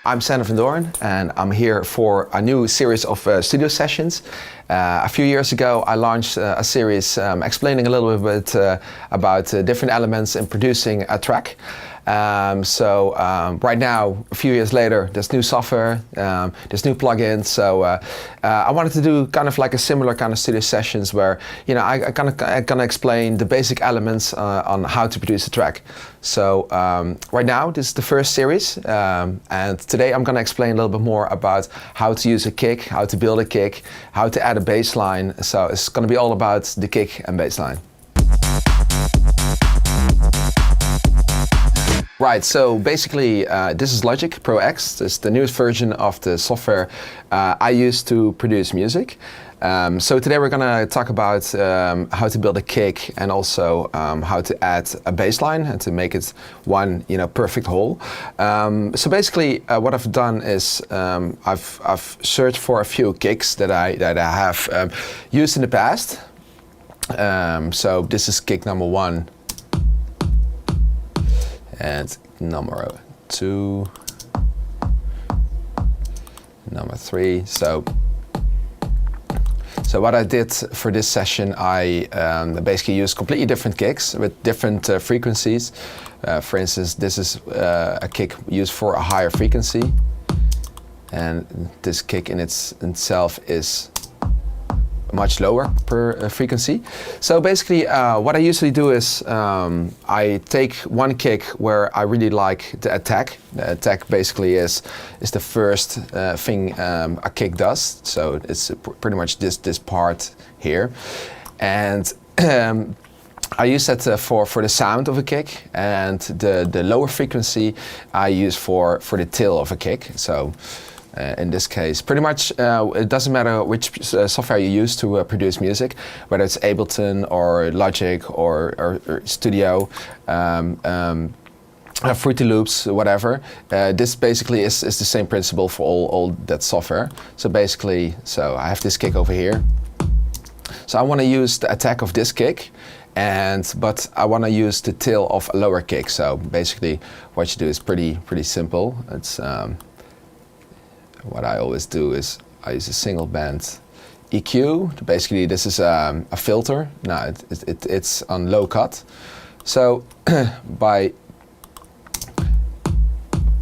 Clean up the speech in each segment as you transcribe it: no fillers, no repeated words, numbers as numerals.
I'm Sander van Doorn, and I'm here for a new series of studio sessions. A few years ago I launched a series explaining a little bit about different elements in producing a track. Right now, a few years later, there's new software, there's new plugins. So I wanted to do kind of like a similar kind of studio sessions where, you know, I gonna explain the basic elements on how to produce a track. So right now, this is the first series, and today I'm gonna explain a little bit more about how to use a kick, how to build a kick, how to add a bass line. So it's gonna be all about the kick and bass line. Right, so basically this is Logic Pro X. This is the newest version of the software I use to produce music. So today we're gonna talk about how to build a kick and also how to add a bass line and to make it one, you know, perfect whole. So basically what I've done is I've searched for a few kicks that I have used in the past. So this is kick number 1. And number 2, number 3. So what I did for this session, I basically used completely different kicks with different frequencies. For instance, this is a kick used for a higher frequency, and this kick in itself is much lower per frequency. So basically what I usually do is I take one kick where I really like the attack. The attack basically is the first thing a kick does. So it's pretty much this part here. And I use that for the sound of a kick, and the lower frequency I use for the tail of a kick. So in this case, pretty much it doesn't matter which software you use to produce music, whether it's Ableton or Logic or Studio, Fruity Loops, whatever. This basically is the same principle for all that software. So basically, I have this kick over here. So I want to use the attack of this kick, but I want to use the tail of a lower kick. So basically, what you do is pretty simple. It's what I always do is I use a single band EQ. Basically, this is a filter. Now it's on low cut. So by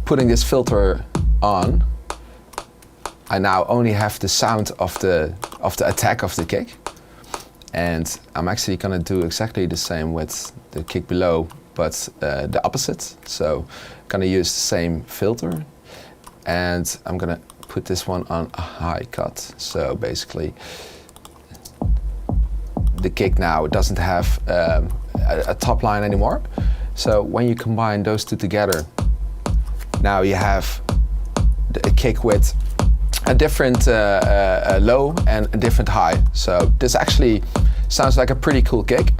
putting this filter on, I now only have the sound of the attack of the kick. And I'm actually gonna do exactly the same with the kick below, but the opposite. So I'm gonna use the same filter, and I'm gonna put this one on a high cut. So basically the kick now doesn't have a top line anymore. So when you combine those two together, now you have a kick with a different low and a different high. So this actually sounds like a pretty cool kick.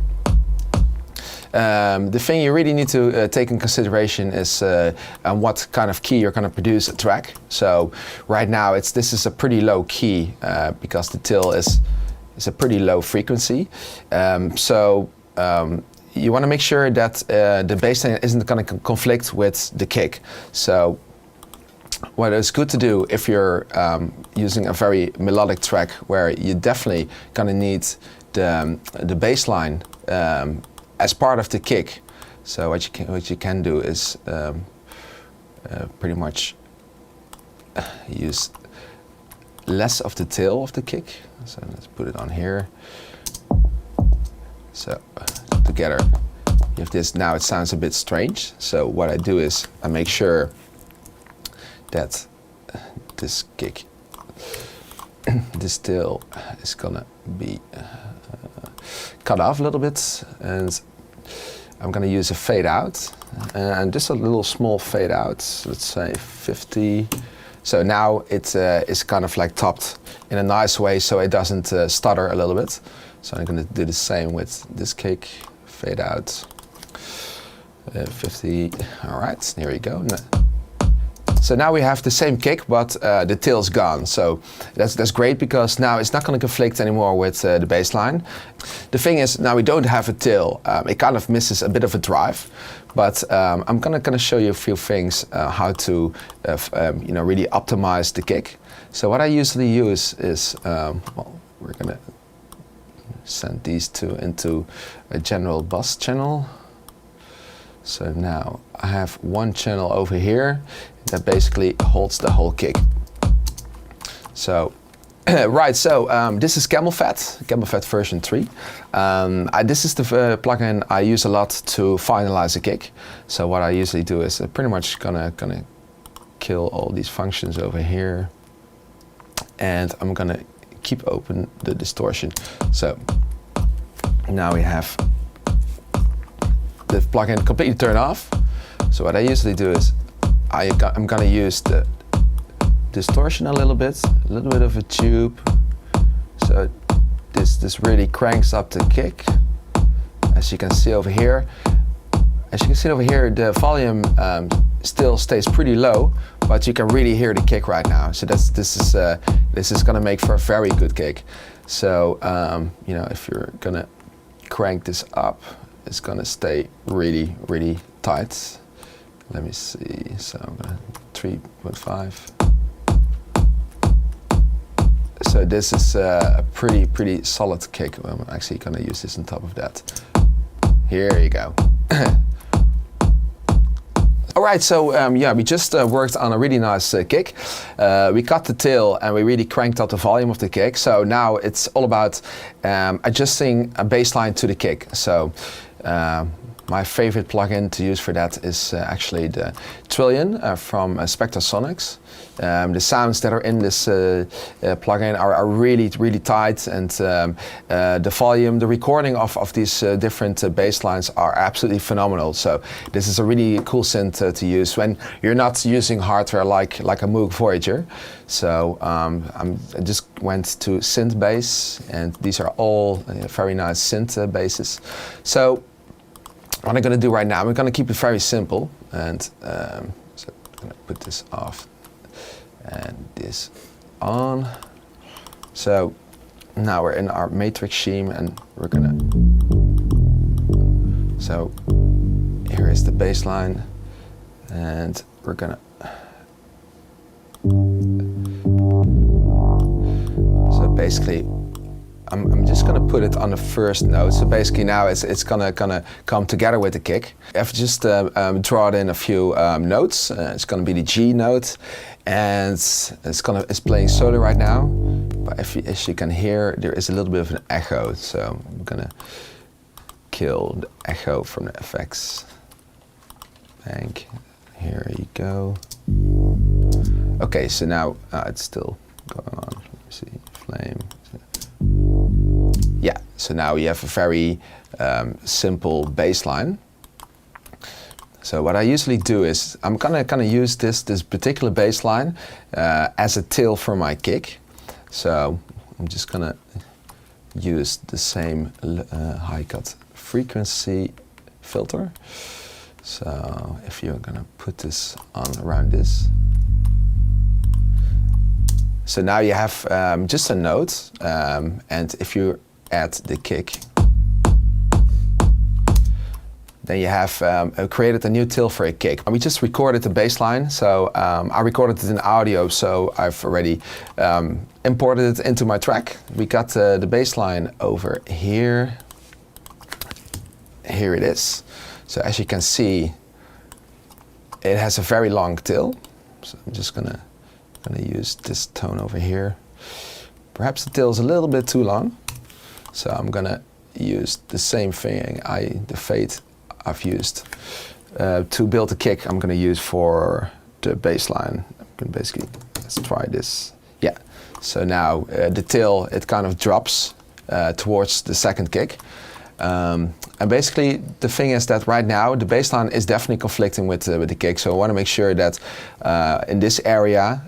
The thing you really need to take in consideration is what kind of key you're going to produce a track. So right now this is a pretty low key because the tail is a pretty low frequency. You want to make sure that the bass line isn't going to conflict with the kick. So what is good to do if you're using a very melodic track where you're definitely going to need the bass line as part of the kick. So what you can do is pretty much use less of the tail of the kick. So let's put it on here. So together you have this. Now it sounds a bit strange. So what I do is I make sure that this kick, this tail is gonna be cut off a little bit, and I'm gonna use a fade out, and just a little small fade out, let's say 50. So now it is kind of like topped in a nice way so it doesn't stutter a little bit. So I'm gonna do the same with this kick, fade out, 50, all right, here we go. So now we have the same kick, but the tail's gone. So that's great, because now it's not going to conflict anymore with the bass line. The thing is, now we don't have a tail. It kind of misses a bit of a drive. But I'm gonna show you a few things how to really optimize the kick. So what I usually use is, well, we're gonna send these two into a general bus channel. So now I have one channel over here that basically holds the whole kick. So right, so this is Camel Fat version 3. This is the plugin I use a lot to finalize a kick. So what I usually do is pretty much gonna kill all these functions over here, and I'm gonna keep open the distortion. So now we have the plugin completely turned off. So what I usually do is I'm gonna use the distortion a little bit of a tube. So this really cranks up the kick. As you can see over here. The volume still stays pretty low, but you can really hear the kick right now. So this is gonna make for a very good kick. So if you're gonna crank this up, it's gonna stay really, really tight. Let me see. So I'm gonna 3.5. So this is a pretty solid kick. I'm actually gonna use this on top of that. Here you go. All right, so we just worked on a really nice kick. We cut the tail and we really cranked up the volume of the kick. So now it's all about adjusting a bass line to the kick. So my favorite plugin to use for that is actually the Trillion from Spectrasonics. The sounds that are in this plugin are really, really tight, and the volume, the recording of these different bass lines are absolutely phenomenal. So this is a really cool synth to use when you're not using hardware like a Moog Voyager. So I just went to synth bass, and these are all very nice synth basses. So what I'm going to do right now, we're going to keep it very simple, and so I'm going to put this off and this on. So now we're in our matrix scheme, and we're going to, so here is the bass line, and we're going to, so basically I'm just gonna put it on the first note. So basically now it's gonna come together with the kick. I've just drawn in a few notes. It's gonna be the G note, and it's playing solo right now. But as you can hear, there is a little bit of an echo. So I'm gonna kill the echo from the effects. Bang. Here you go. Okay, so now it's still going on. Let me see, flame. Yeah, so now you have a very simple bass line. So what I usually do is I'm gonna use this particular bass line as a tail for my kick. So I'm just gonna use the same high cut frequency filter. So if you're gonna put this on around this. So now you have just a note, and if you add the kick, then you have created a new tail for a kick. We just recorded the bass line, so I recorded it in audio, so I've already imported it into my track. We got the bass line over here. Here it is. So as you can see, it has a very long tail. So I'm just gonna use this tone over here. Perhaps the tail is a little bit too long, so I'm gonna use the same thing, the fade I've used to build the kick. I'm gonna use for the bass line. I'm gonna basically, let's try this. Yeah, so now the tail, it kind of drops towards the second kick. And basically the thing is that right now the bass line is definitely conflicting with the kick, so I want to make sure that in this area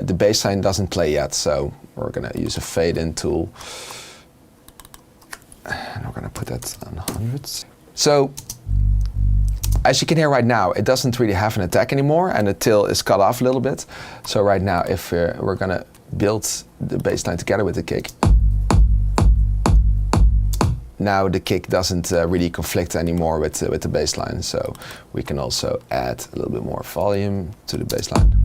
the bass line doesn't play yet. So we're going to use a fade in tool, and we're going to put that on 100. So As you can hear right now, it doesn't really have an attack anymore, and the tail is cut off a little bit. So right now, if we're gonna build the bass line together with the kick, now the kick doesn't really conflict anymore with the bass line. So we can also add a little bit more volume to the bass line.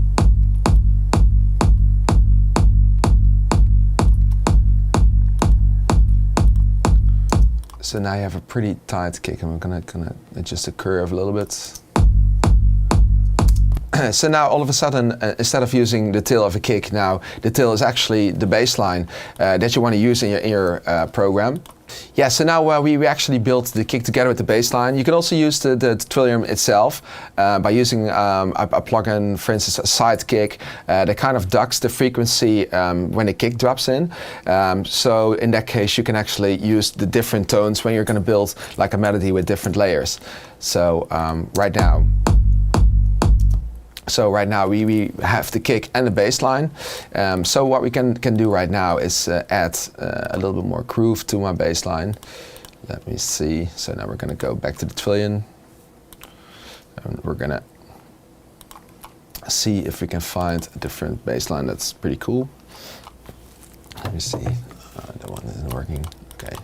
So now you have a pretty tight kick, and we're gonna adjust the curve a little bit. So now all of a sudden, instead of using the tail of a kick, now the tail is actually the bass line that you want to use in your program. Yeah, so now we actually built the kick together with the bass line. You can also use the Twillium itself by using a plugin, for instance, a side kick that kind of ducks the frequency when the kick drops in. So in that case, you can actually use the different tones when you're going to build like a melody with different layers. So right now we have the kick and the bass line. So what we can do right now is add a little bit more groove to my bass line. Let me see. So now we're gonna go back to the Twillium. And we're gonna see if we can find a different bass line that's pretty cool. Let me see. That one isn't working. Okay.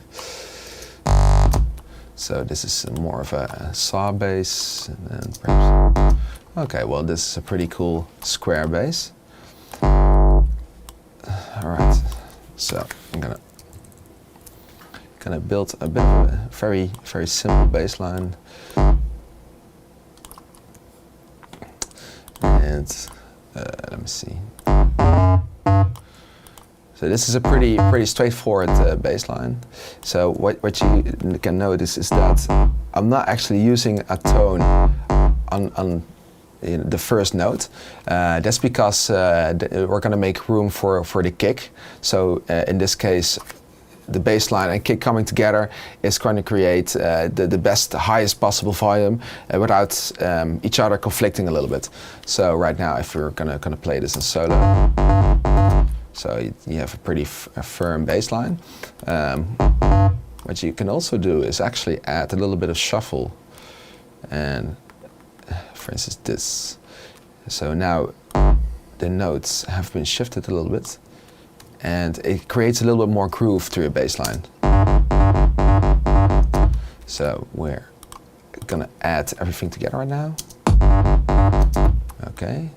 So this is more of a saw bass, and then perhaps. Okay, well, this is a pretty cool square bass. All right, so I'm gonna build a bit of a very simple bass line, and let me see. So this is a pretty straightforward bass line. So what you can notice is that I'm not actually using a tone on the first note. That's because we're going to make room for the kick. So in this case, the bass line and kick coming together is going to create the best, highest possible volume without each other conflicting a little bit. So right now, if we're going to play this in solo, so you have a pretty firm bass line. What you can also do is actually add a little bit of shuffle, and for instance this. So now the notes have been shifted a little bit, and it creates a little bit more groove to your bass line. So we're gonna add everything together right now. Okay.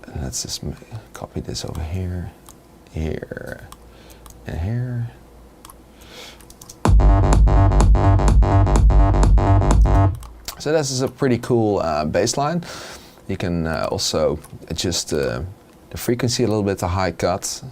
And let's just copy this over here, here, and here. So this is a pretty cool bass line. You can also adjust the frequency a little bit, the high cut.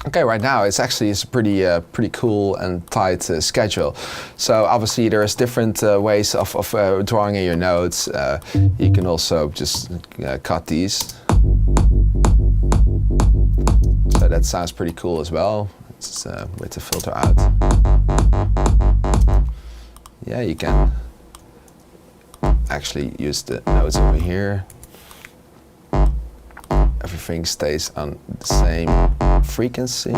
Okay, right now it's a pretty cool and tight schedule. So obviously there's different ways of drawing in your notes. You can also just cut these. So that sounds pretty cool as well. It's a way to filter out. Yeah, you can actually use the notes over here. Everything stays on the same frequency.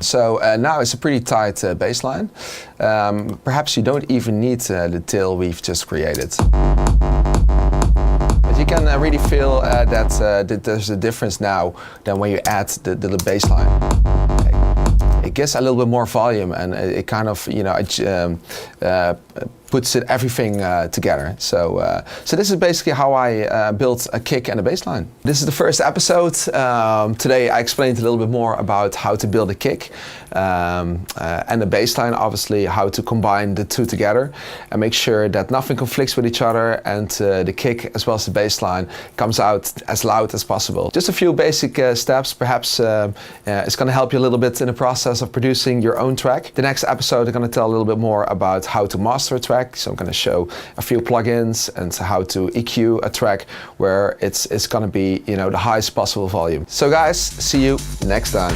So now it's a pretty tight bass line. Perhaps you don't even need the tail we've just created. But you can really feel that there's a difference now than when you add the bass line. It gives a little bit more volume, and it kind of, puts everything together. So this is basically how I built a kick and a bass line. This is the first episode. Today I explained a little bit more about how to build a kick and a bass line, obviously how to combine the two together and make sure that nothing conflicts with each other, and the kick as well as the bass line comes out as loud as possible. Just a few basic steps, perhaps it's going to help you a little bit in the process of producing your own track. The next episode I'm going to tell a little bit more about how to master a track. So I'm going to show a few plugins and how to EQ a track where it's going to be, the highest possible volume. So guys, see you next time.